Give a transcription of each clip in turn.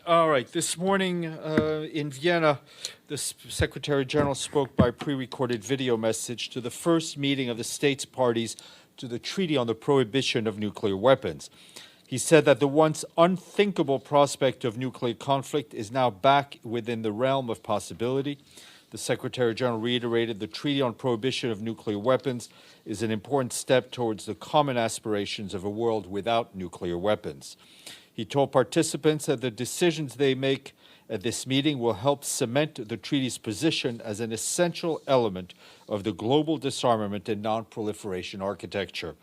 All right. This morning in Vienna, the Secretary General spoke by pre-recorded video message to the first meeting of the states parties to the Treaty on the Prohibition of Nuclear Weapons. He said that the once unthinkable prospect of nuclear conflict is now back within the realm of possibility. The Secretary General reiterated the Treaty on Prohibition of Nuclear Weapons is an important step towards the common aspirations of a world without nuclear weapons. He told participants that the decisions they make at this meeting will help cement the treaty's position as an essential element of the global disarmament and non-proliferation architecture.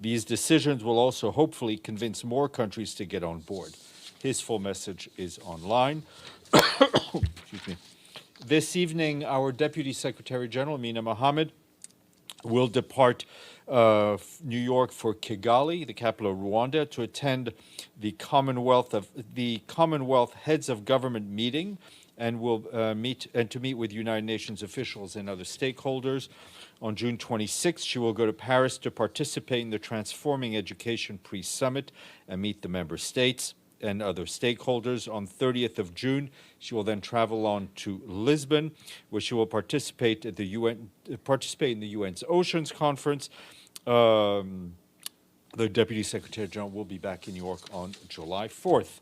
These decisions will also hopefully convince more countries to get on board. His full message is online. Excuse me. This evening, our Deputy Secretary General Amina Mohammed will depart New York for Kigali, the capital of Rwanda, to attend the Commonwealth Heads of Government meeting, and will meet with United Nations officials and other stakeholders. On June 26th, she will go to Paris to participate in the Transforming Education Pre-Summit and meet the member states and other stakeholders. On 30th of June, she will then travel on to Lisbon, where she will participate in the UN's Oceans Conference. The Deputy Secretary General will be back in New York on July 4th.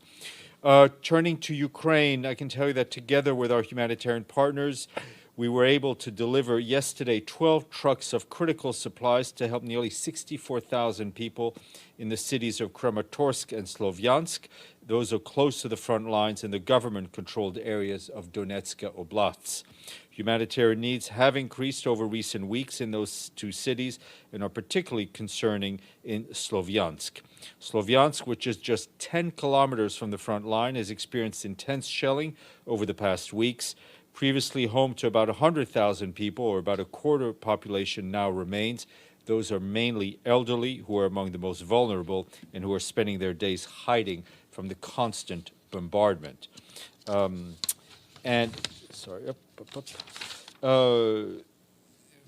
Turning to Ukraine, I can tell you that together with our humanitarian partners, we were able to deliver yesterday 12 trucks of critical supplies to help nearly 64,000 people in the cities of Kramatorsk and Slovyansk. Those are close to the front lines in the government-controlled areas of Donetsk Oblasts. Humanitarian needs have increased over recent weeks in those two cities and are particularly concerning in Slovyansk. Slovyansk, which is just 10 kilometers from the front line, has experienced intense shelling over the past weeks. Previously home to about 100,000 people, or about a quarter population, now remains. Those are mainly elderly, who are among the most vulnerable and who are spending their days hiding from the constant bombardment.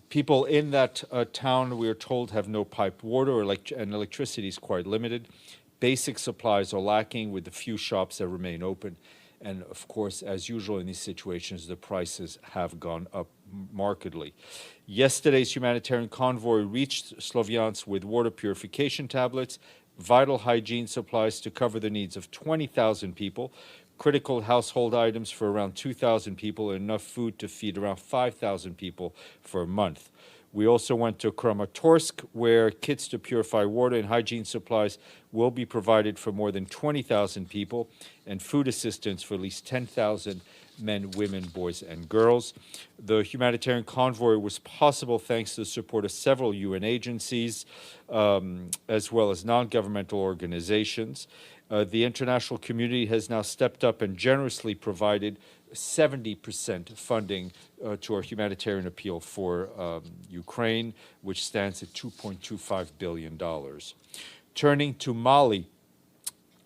People in that town, we are told, have no piped water, and electricity is quite limited. Basic supplies are lacking, with the few shops that remain open. And of course, as usual in these situations, the prices have gone up markedly. Yesterday's humanitarian convoy reached Slovyansk with water purification tablets, vital hygiene supplies to cover the needs of 20,000 people, critical household items for around 2,000 people, and enough food to feed around 5,000 people for a month. We also went to Kramatorsk, where kits to purify water and hygiene supplies will be provided for more than 20,000 people, and food assistance for at least 10,000 men, women, boys, and girls. The humanitarian convoy was possible thanks to the support of several UN agencies, as well as non-governmental organizations. The international community has now stepped up and generously provided 70% funding to our humanitarian appeal for Ukraine, which stands at $2.25 billion. Turning to Mali,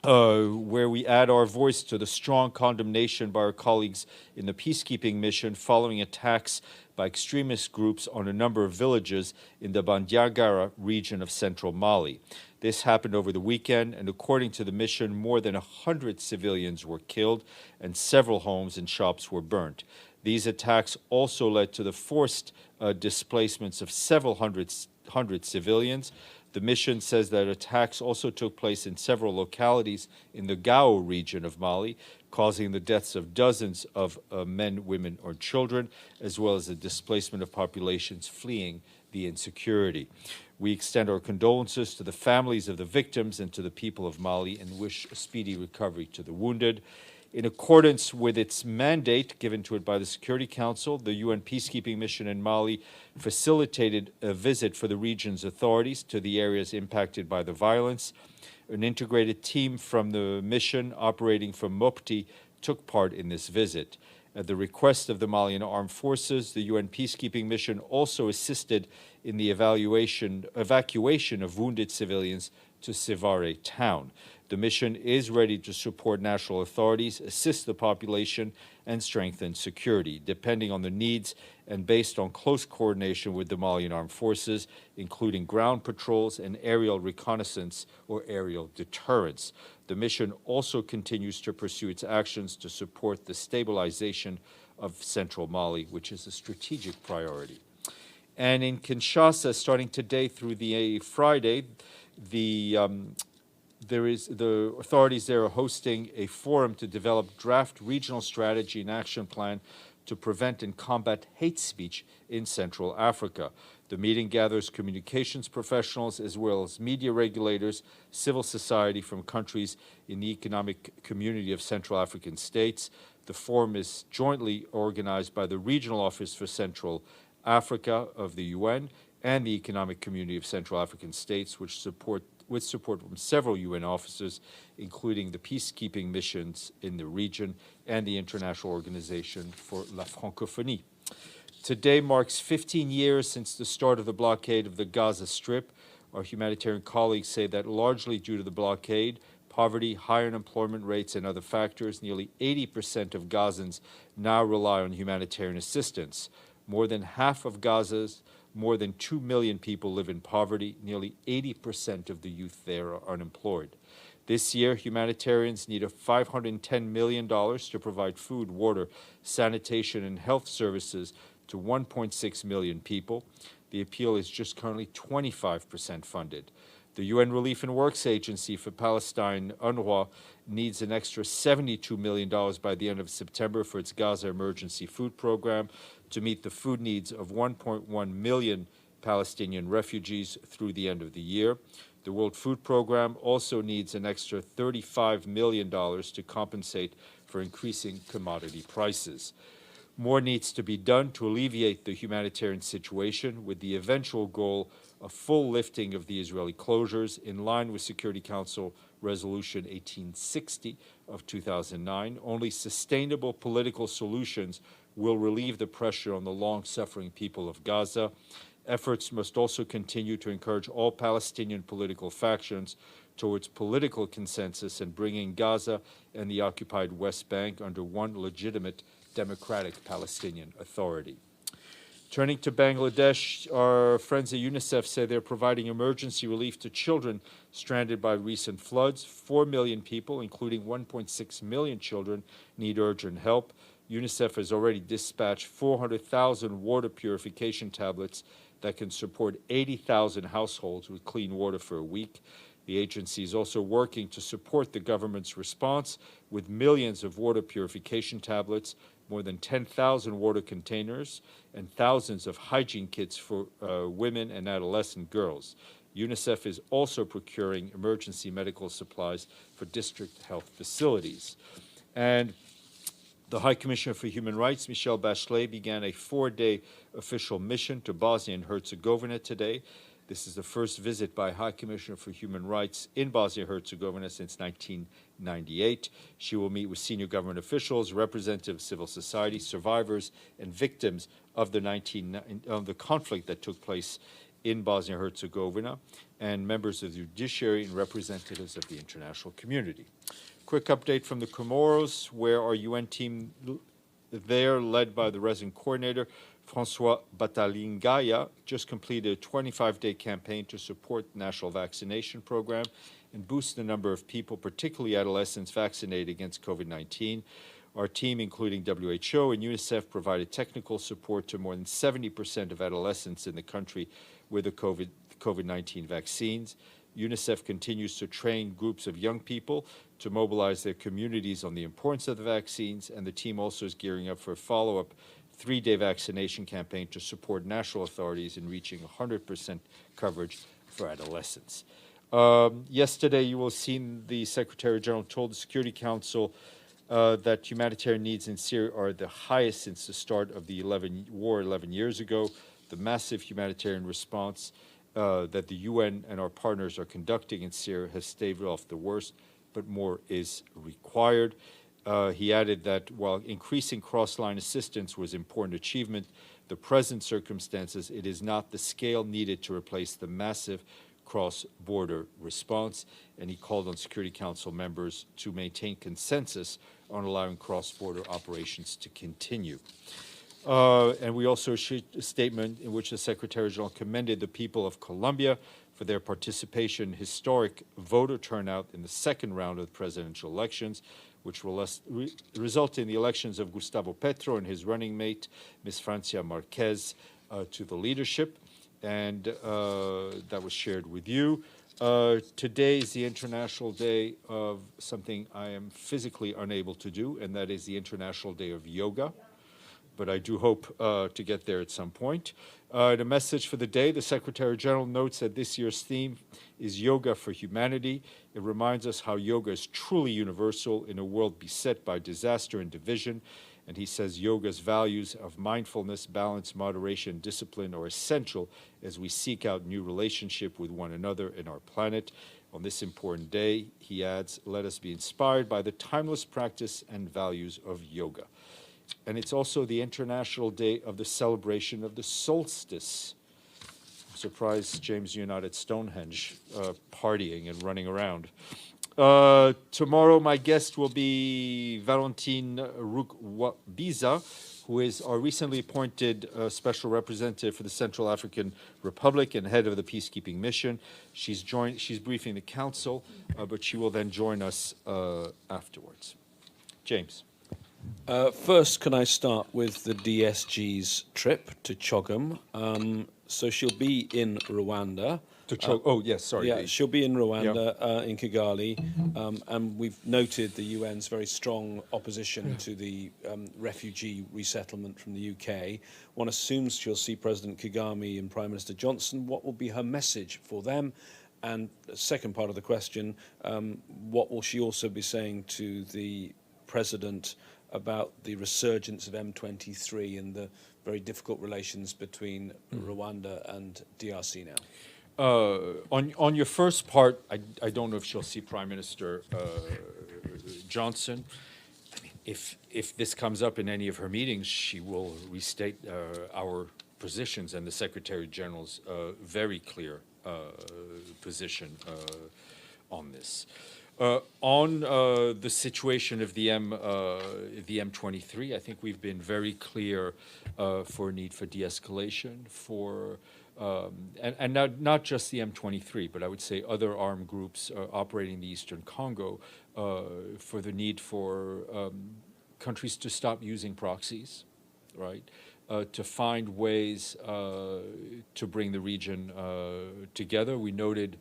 where we add our voice to the strong condemnation by our colleagues in the peacekeeping mission following attacks by extremist groups on a number of villages in the Bandiagara region of central Mali. This happened over the weekend, and according to the mission, more than 100 civilians were killed and several homes and shops were burnt. These attacks also led to the forced displacements of several hundred civilians. The mission says that attacks also took place in several localities in the Gao region of Mali, causing the deaths of dozens of men, women, or children, as well as the displacement of populations fleeing the insecurity. We extend our condolences to the families of the victims and to the people of Mali, and wish a speedy recovery to the wounded. In accordance with its mandate given to it by the Security Council, the UN peacekeeping mission in Mali facilitated a visit for the region's authorities to the areas impacted by the violence. An integrated team from the mission operating from Mopti took part in this visit. At the request of the Malian Armed Forces, the UN peacekeeping mission also assisted in the evacuation of wounded civilians to Sévaré town. The mission is ready to support national authorities, assist the population, and strengthen security, depending on the needs and based on close coordination with the Malian armed forces, including ground patrols and aerial reconnaissance or aerial deterrence. The mission also continues to pursue its actions to support the stabilization of central Mali, which is a strategic priority. And in Kinshasa, starting today through the Friday, the authorities there are hosting a forum to develop draft regional strategy and action plan to prevent and combat hate speech in Central Africa. The meeting gathers communications professionals as well as media regulators, civil society from countries in the economic community of Central African states. The forum is jointly organized by the Regional Office for Central Africa of the UN and the Economic Community of Central African States, with support from several UN officers, including the peacekeeping missions in the region and the International Organization for la Francophonie. Today marks 15 years since the start of the blockade of the Gaza Strip. Our humanitarian colleagues say that largely due to the blockade, poverty, higher unemployment rates, and other factors, nearly 80% of Gazans now rely on humanitarian assistance. More than half of Gaza's more than 2 million people live in poverty. Nearly 80% of the youth there are unemployed. This year, humanitarians need $510 million to provide food, water, sanitation, and health services to 1.6 million people. The appeal is just currently 25% funded. The UN Relief and Works Agency for Palestine, UNRWA, needs an extra $72 million by the end of September for its Gaza emergency food program to meet the food needs of 1.1 million Palestinian refugees through the end of the year. The World Food Program also needs an extra $35 million to compensate for increasing commodity prices. More needs to be done to alleviate the humanitarian situation, with the eventual goal of full lifting of the Israeli closures in line with Security Council Resolution 1860 of 2009. Only sustainable political solutions will relieve the pressure on the long-suffering people of Gaza. Efforts must also continue to encourage all Palestinian political factions towards political consensus and bringing Gaza and the occupied West Bank under one legitimate democratic Palestinian authority. Turning to Bangladesh, our friends at UNICEF say they're providing emergency relief to children stranded by recent floods. 4 million people, including 1.6 million children, need urgent help. UNICEF has already dispatched 400,000 water purification tablets that can support 80,000 households with clean water for a week. The agency is also working to support the government's response with millions of water purification tablets, more than 10,000 water containers, and thousands of hygiene kits for women and adolescent girls. UNICEF is also procuring emergency medical supplies for district health facilities. And the High Commissioner for Human Rights, Michelle Bachelet, began a 4-day official mission to Bosnia and Herzegovina today. This is the first visit by High Commissioner for Human Rights in Bosnia-Herzegovina since 1998. She will meet with senior government officials, representatives of civil society, survivors, and victims of the conflict that took place in Bosnia-Herzegovina, and members of the judiciary and representatives of the international community. Quick update from the Comoros, where our UN team there, led by the resident coordinator, Francois Batalingaya, just completed a 25-day campaign to support the national vaccination program and boost the number of people, particularly adolescents, vaccinated against COVID-19. Our team, including WHO and UNICEF, provided technical support to more than 70% of adolescents in the country with the COVID-19 vaccines. UNICEF continues to train groups of young people to mobilize their communities on the importance of the vaccines, and the team also is gearing up for a follow-up 3-day vaccination campaign to support national authorities in reaching 100% coverage for adolescents. Yesterday, you will have seen the Secretary General told the Security Council that humanitarian needs in Syria are the highest since the start of the war 11 years ago. The massive humanitarian response that the UN and our partners are conducting in Syria has staved off the worst, but more is required. He added that while increasing cross-line assistance was an important achievement, the present circumstances, it is not the scale needed to replace the massive cross-border response, and he called on Security Council members to maintain consensus on allowing cross-border operations to continue. And we also issued a statement in which the Secretary General commended the people of Colombia for their participation in historic voter turnout in the second round of the presidential elections, which will result in the elections of Gustavo Petro and his running mate, Ms. Francia Marquez, to the leadership. And that was shared with you. Today is the International Day of something I am physically unable to do, and that is the International Day of Yoga. But I do hope to get there at some point. The message for the day, the Secretary General notes that this year's theme is Yoga for Humanity. It reminds us how yoga is truly universal in a world beset by disaster and division. And he says yoga's values of mindfulness, balance, moderation, discipline are essential as we seek out new relationship with one another and our planet. On this important day, he adds, let us be inspired by the timeless practice and values of yoga. And it's also the International Day of the celebration of the solstice. I'm surprised, James, you're not at Stonehenge partying and running around. Tomorrow, my guest will be Valentine Rukwabiza, who is our recently appointed special representative for the Central African Republic and head of the peacekeeping mission. She's briefing the council, but she will then join us afterwards. James. First, can I start with the DSG's trip to Chogum? So she'll be in Rwanda. Oh, yes, sorry. Yeah, she'll be in Rwanda, in Kigali, and we've noted the UN's very strong opposition to the refugee resettlement from the UK. One assumes she'll see President Kagame and Prime Minister Johnson. What will be her message for them? And the second part of the question, what will she also be saying to the President about the resurgence of M23 and the very difficult relations between Rwanda and DRC now? On your first part, I don't know if she'll see Prime Minister Johnson. I mean, if this comes up in any of her meetings, she will restate our positions and the Secretary General's very clear position on this. On the situation of the M23, I think we've been very clear for a need for de-escalation, and not just the M23, but I would say other armed groups operating in the Eastern Congo, for the need for countries to stop using proxies, right? To find ways to bring the region together. We noted,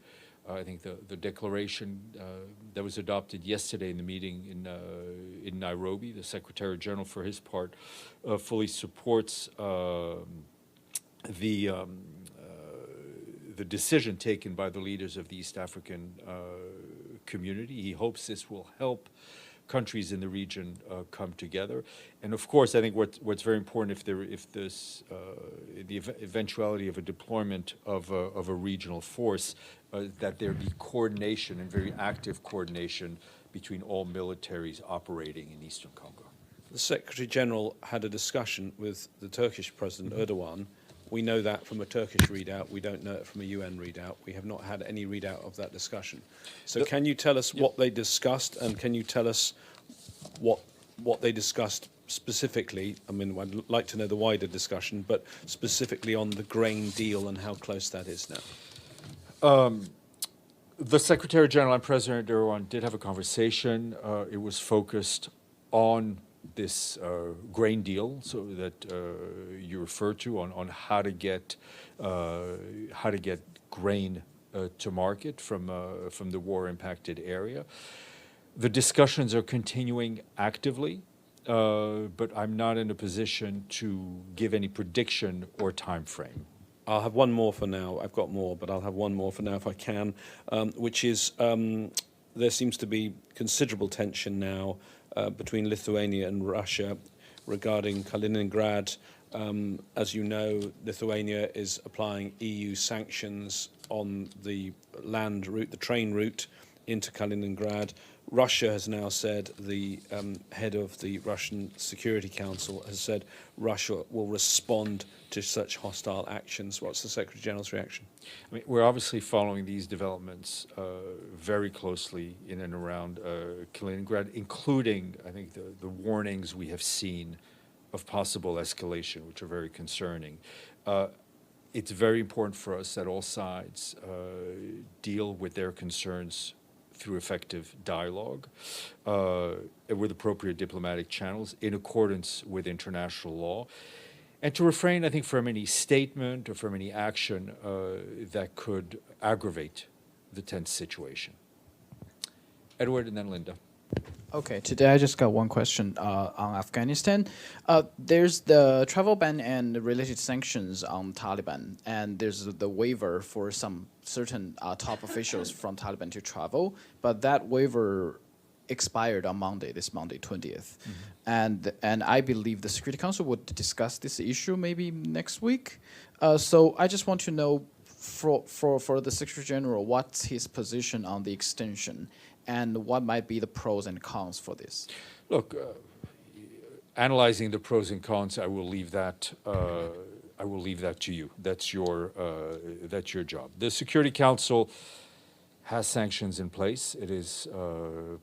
I think, the declaration that was adopted yesterday in the meeting in Nairobi. The Secretary General, for his part, fully supports the decision taken by the leaders of the East African community. He hopes this will help countries in the region come together. And of course, I think what's very important, if the eventuality of a deployment of a regional force, that there be coordination and very active coordination between all militaries operating in Eastern Congo. The Secretary General had a discussion with the Turkish President Erdogan. We know that from a Turkish readout. We don't know it from a UN readout. We have not had any readout of that discussion. So can you tell us what they discussed, and can you tell us what they discussed specifically? I mean, I'd like to know the wider discussion, but specifically on the grain deal and how close that is now. The Secretary General and President Erdogan did have a conversation. It was focused on this grain deal, so that you refer to, on how to get grain to market from the war-impacted area. The discussions are continuing actively, but I'm not in a position to give any prediction or time frame. I'll have one more for now. I've got more, but I'll have one more for now if I can, which is there seems to be considerable tension now between Lithuania and Russia regarding Kaliningrad. As you know, Lithuania is applying EU sanctions on the land route, the train route, into Kaliningrad. Russia has now said, the head of the Russian Security Council has said Russia will respond to such hostile actions. What's the Secretary General's reaction? I mean, we're obviously following these developments very closely in and around Kaliningrad, including, I think, the warnings we have seen of possible escalation, which are very concerning. It's very important for us that all sides deal with their concerns through effective dialogue with appropriate diplomatic channels in accordance with international law, and to refrain, I think, from any statement or from any action that could aggravate the tense situation. Edward and then Linda. Okay, today I just got one question on Afghanistan. There's the travel ban and related sanctions on Taliban, and there's the waiver for some certain top officials from Taliban to travel, but that waiver expired on Monday, this Monday, 20th. Mm-hmm. And I believe the Security Council would discuss this issue maybe next week. So I just want to know for the Secretary General, what's his position on the extension? And what might be the pros and cons for this? Look, analyzing the pros and cons, I will leave that. I will leave that to you. That's your job. The Security Council has sanctions in place. It is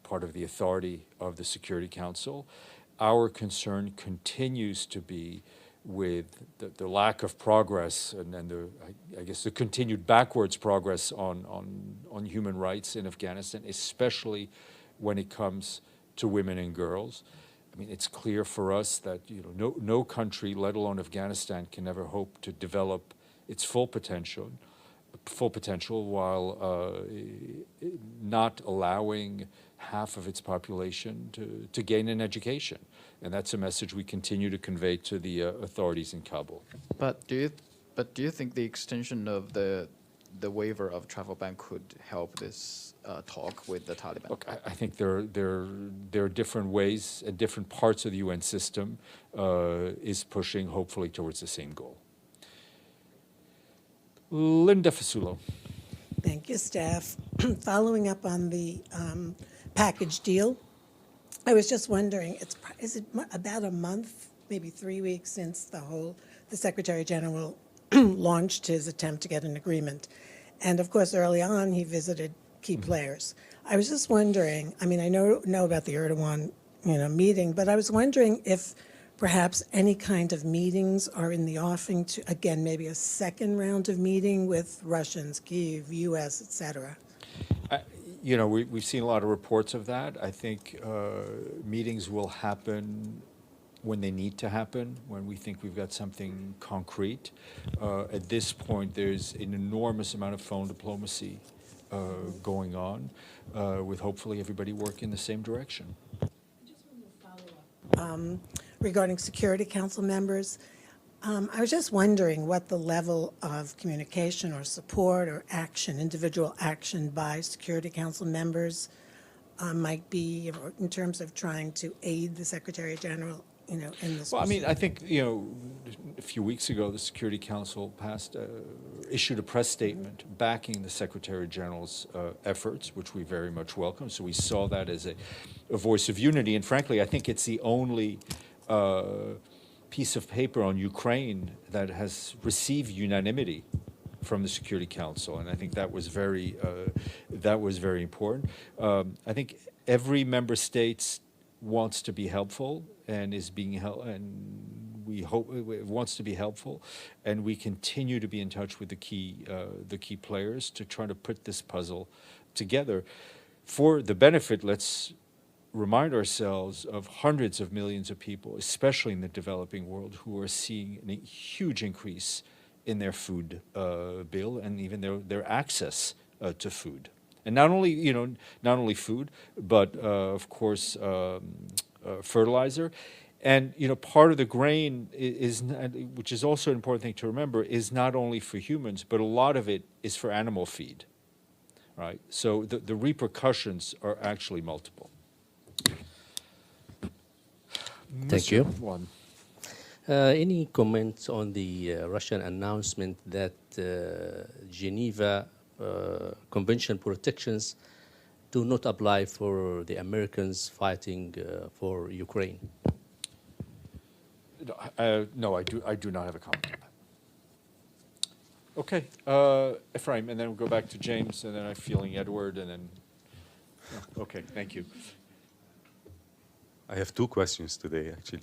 part of the authority of the Security Council. Our concern continues to be with the lack of progress and I guess the continued backwards progress on human rights in Afghanistan, especially when it comes to women and girls. I mean, it's clear for us that no country, let alone Afghanistan, can ever hope to develop its full potential while not allowing half of its population to gain an education. And that's a message we continue to convey to the authorities in Kabul. But do you think the extension of the waiver of travel ban could help this talk with the Taliban? Look, I think there are different ways and different parts of the UN system is pushing, hopefully, towards the same goal. Linda Fasulo. Thank you, Steph. Following up on the package deal, I was just wondering, is it about a month, maybe 3 weeks since the Secretary General launched his attempt to get an agreement. And of course, early on, he visited key players. I was just wondering, I mean, I know about the Erdogan, meeting, but I was wondering if perhaps any kind of meetings are in the offing to, again, maybe a second round of meeting with Russians, Kyiv, U.S., et cetera. We've seen a lot of reports of that. I think meetings will happen when they need to happen, when we think we've got something concrete. At this point, there's an enormous amount of phone diplomacy going on, with hopefully everybody working in the same direction. I just wanted to follow up regarding Security Council members. I was just wondering what the level of communication or support or action, individual action by Security Council members might be in terms of trying to aid the Secretary General, in this. Well, I mean, I think, a few weeks ago, the Security Council issued a press statement backing the Secretary General's efforts, which we very much welcome. So we saw that as a voice of unity. And frankly, I think it's the only piece of paper on Ukraine that has received unanimity from the Security Council, and I think that was very important. I think every member state wants to be helpful and is being and we hope it wants to be helpful, and we continue to be in touch with the key players to try to put this puzzle together for the benefit. Let's remind ourselves of hundreds of millions of people, especially in the developing world, who are seeing a huge increase in their food bill and even their access to food. And not only food, but of course fertilizer. And part of the grain is, which is also an important thing to remember, is not only for humans, but a lot of it is for animal feed, right? So the repercussions are actually multiple. Thank you. One. Any comments on the Russian announcement that Geneva Convention protections do not apply for the Americans fighting for Ukraine? No, I do not have a comment on that. Okay, Ephraim, and then we'll go back to James, and then I'm feeling Edward, and then, okay, thank you. I have two questions today, actually.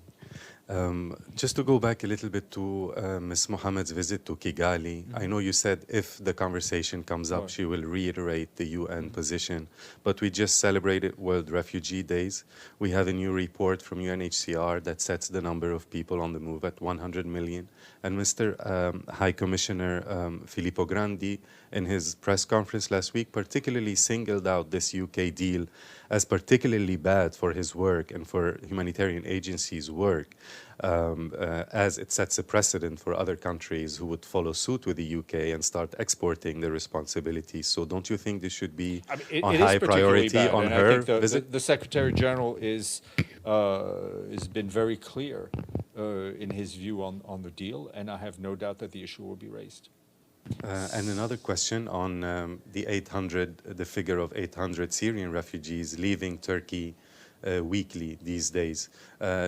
Just to go back a little bit to Ms. Mohammed's visit to Kigali, I know you said if the conversation comes up, she will reiterate the UN position, but we just celebrated World Refugee Days. We have a new report from UNHCR that sets the number of people on the move at 100 million. And Mr. High Commissioner Filippo Grandi, in his press conference last week, particularly singled out this UK deal as particularly bad for his work and for humanitarian agencies' work, as it sets a precedent for other countries who would follow suit with the UK and start exporting the responsibilities. So don't you think this should be on It is high particularly priority bad, on and her I think visit? the Secretary General has been very clear in his view on the deal, and I have no doubt that the issue will be raised. And another question on the figure of 800 Syrian refugees leaving Turkey weekly these days.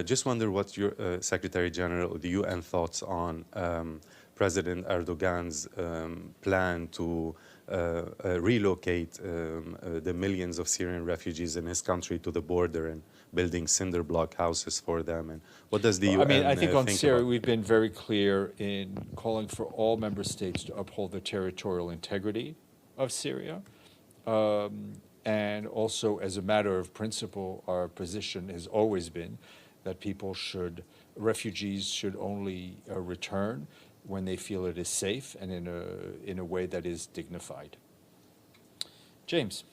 Just wonder what your Secretary General, the UN, thoughts on President Erdogan's plan to relocate the millions of Syrian refugees in his country to the border and building cinder block houses for them. And what does the UN I mean, I think on Syria, about? we've been very clear in calling for all member states to uphold the territorial integrity of Syria. And also, as a matter of principle, our position has always been that refugees should only return when they feel it is safe and in a way that is dignified. James.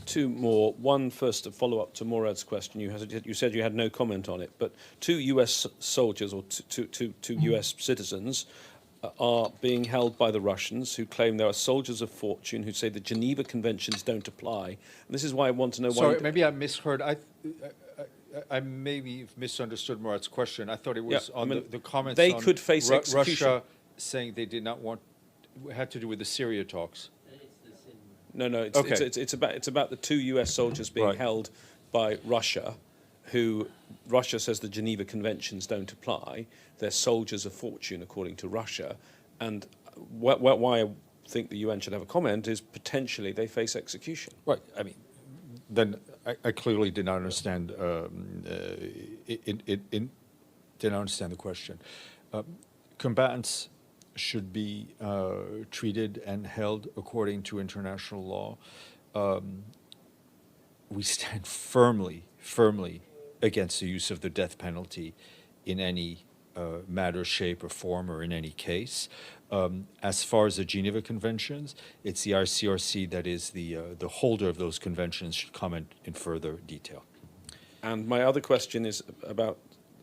Two more. One first, a follow-up to Morad's question. You said you had no comment on it, but two U.S. soldiers or two U.S. citizens are being held by the Russians, who claim they are soldiers of fortune, who say the Geneva Conventions don't apply. And this is why I want to know why... Sorry, maybe I misheard. I maybe misunderstood Murat's question. I thought it was on the comments they on could face execution. Russia saying they did not want... It had to do with the Syria talks. No, Okay. it's about the two U.S. soldiers being Right. held by Russia, who Russia says the Geneva Conventions don't apply. They're soldiers of fortune, according to Russia. And why I think the UN should have a comment is potentially they face execution. Right. I mean, then I clearly did not understand. Did not understand the question. Combatants should be treated and held according to international law. We stand firmly against the use of the death penalty in any matter, shape, or form, or in any case. As far as the Geneva Conventions, it's the ICRC that is the holder of those conventions, should comment in further detail. And my other question is about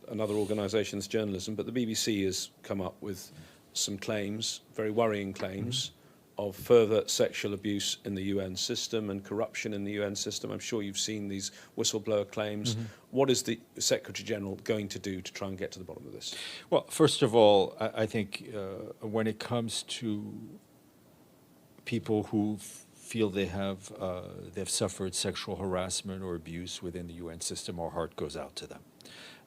another organisation's journalism, but the BBC has come up with some claims, very worrying claims, of further sexual abuse in the UN system and corruption in the UN system. I'm sure you've seen these whistleblower claims. What is the Secretary General going to do to try and get to the bottom of this? Well, first of all, I think when it comes to people who feel they have suffered sexual harassment or abuse within the UN system, our heart goes out to them.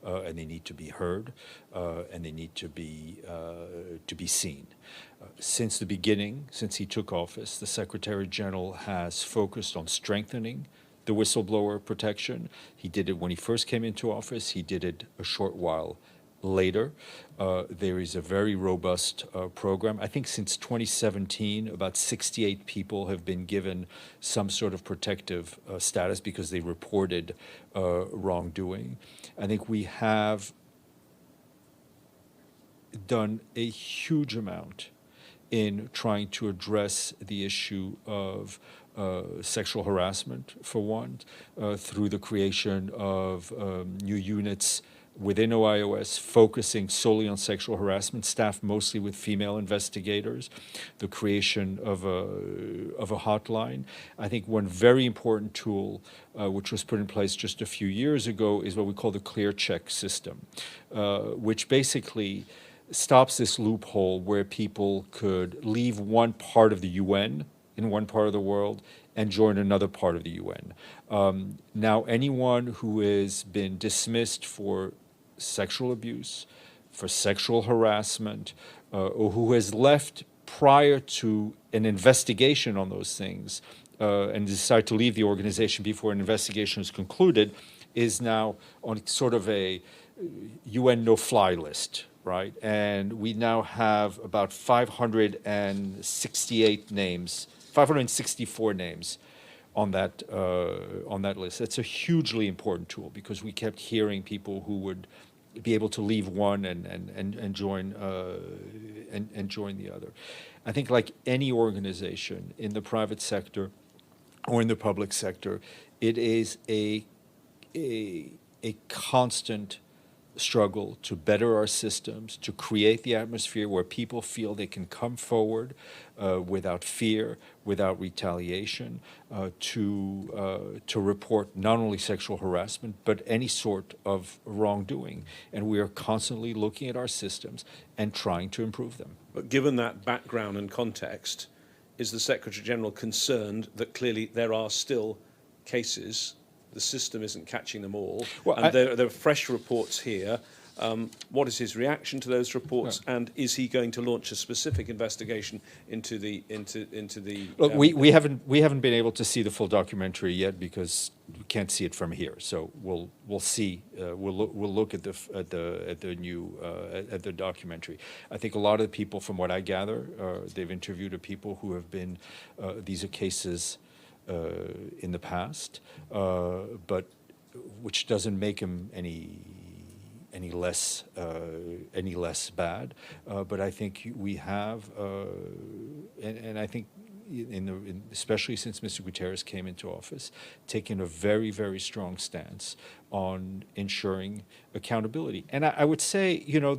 And they need to be heard, and they need to be seen. Since the beginning, since he took office, the Secretary General has focused on strengthening the whistleblower protection. He did it when he first came into office. He did it a short while later. There is a very robust program. I think since 2017, about 68 people have been given some sort of protective status because they reported wrongdoing. I think we have done a huge amount in trying to address the issue of sexual harassment, for one, through the creation of new units within OIOS, focusing solely on sexual harassment, staffed mostly with female investigators, the creation of a hotline. I think one very important tool, which was put in place just a few years ago, is what we call the clear check system, which basically stops this loophole where people could leave one part of the UN in one part of the world and join another part of the UN. Now, anyone who has been dismissed for sexual abuse, for sexual harassment, or who has left prior to an investigation on those things and decide to leave the organization before an investigation is concluded, is now on sort of a UN no-fly list, right? And we now have about 568 names, 564 names on that list. That's a hugely important tool because we kept hearing people who would be able to leave one and join the other. I think like any organization in the private sector or in the public sector, it is a constant struggle to better our systems, to create the atmosphere where people feel they can come forward without fear, without retaliation, to report not only sexual harassment, but any sort of wrongdoing. And we are constantly looking at our systems and trying to improve them. But given that background and context, is the Secretary General concerned that clearly there are still cases, the system isn't catching them all, well, and there are fresh reports here? What is his reaction to those reports, and is he going to launch a specific investigation into the Look, we haven't been able to see the full documentary yet because we can't see it from here. So we'll see. We'll look at the documentary. I think a lot of the people, from what I gather, they've interviewed people who have been these are cases in the past, but which doesn't make them any less bad. But I think we have, and I think especially since Mr. Guterres came into office, taken a very, very strong stance on ensuring accountability. And I would say, you know,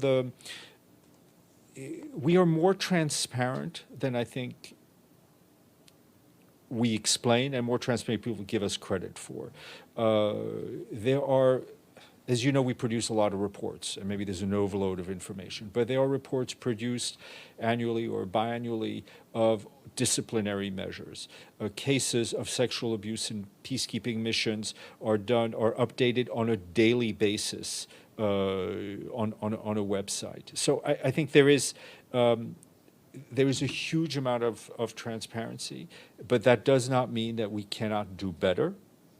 we are more transparent than I think we explain, and more transparent people give us credit for. There are, as you know, we produce a lot of reports, and maybe there's an overload of information, but there are reports produced annually or biannually of disciplinary measures. Cases of sexual abuse in peacekeeping missions are updated on a daily basis on a website. So I think there is a huge amount of transparency, but that does not mean that we cannot do better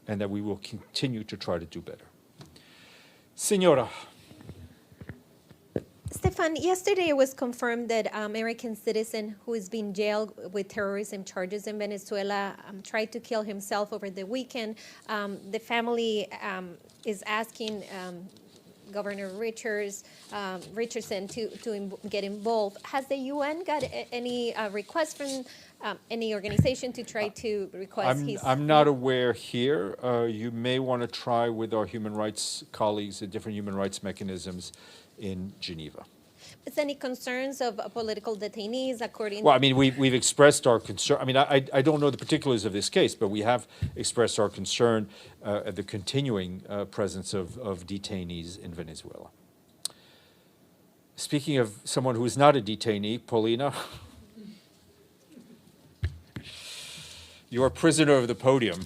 and that we will continue to try to do better. Senora. Stéphane, yesterday it was confirmed that American citizen who is being jailed with terrorism charges in Venezuela tried to kill himself over the weekend. The family is asking Governor Richardson to get involved. Has the UN got any requests from any organization to try to request his... I'm not aware here. You may want to try with our human rights colleagues at different human rights mechanisms in Geneva. Is any concerns of political detainees according... Well, I mean, we've expressed our concern. I mean, I don't know the particulars of this case, but we have expressed our concern at the continuing presence of detainees in Venezuela. Speaking of someone who is not a detainee, Paulina, you are prisoner of the podium.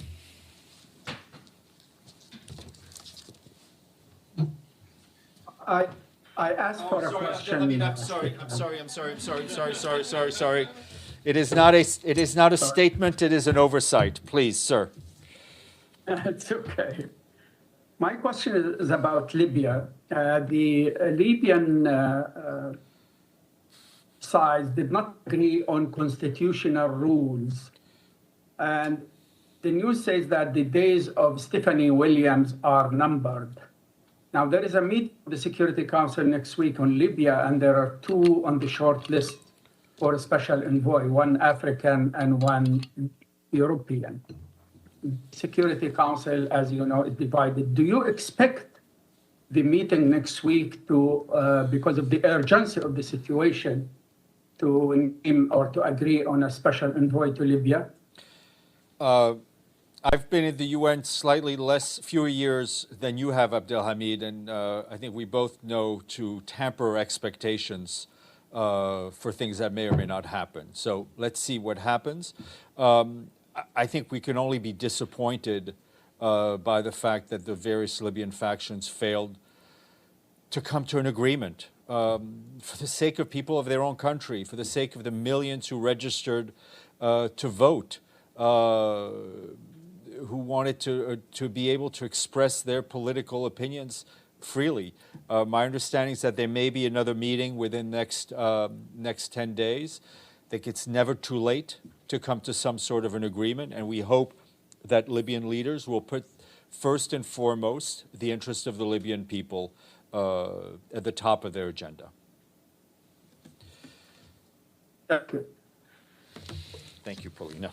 I asked for a question. I'm sorry. It is not a statement, it is an oversight. Please, sir. It's okay. My question is about Libya. The Libyan side did not agree on constitutional rules. And the news says that the days of Stephanie Williams are numbered. Now, there is a meeting of the Security Council next week on Libya, and there are two on the short list for a special envoy, one African and one European. Security Council, as you know, is divided. Do you expect the meeting next week to, because of the urgency of the situation, to agree on a special envoy to Libya? I've been in the UN slightly fewer years than you have, Abdelhamid, and I think we both know to tamper expectations for things that may or may not happen. So let's see what happens. I think we can only be disappointed by the fact that the various Libyan factions failed to come to an agreement for the sake of people of their own country, for the sake of the millions who registered to vote, who wanted to be able to express their political opinions freely. My understanding is that there may be another meeting within next 10 days. I think it's never too late to come to some sort of an agreement, and we hope that Libyan leaders will put first and foremost the interest of the Libyan people at the top of their agenda. Thank you. Thank you, Paulina.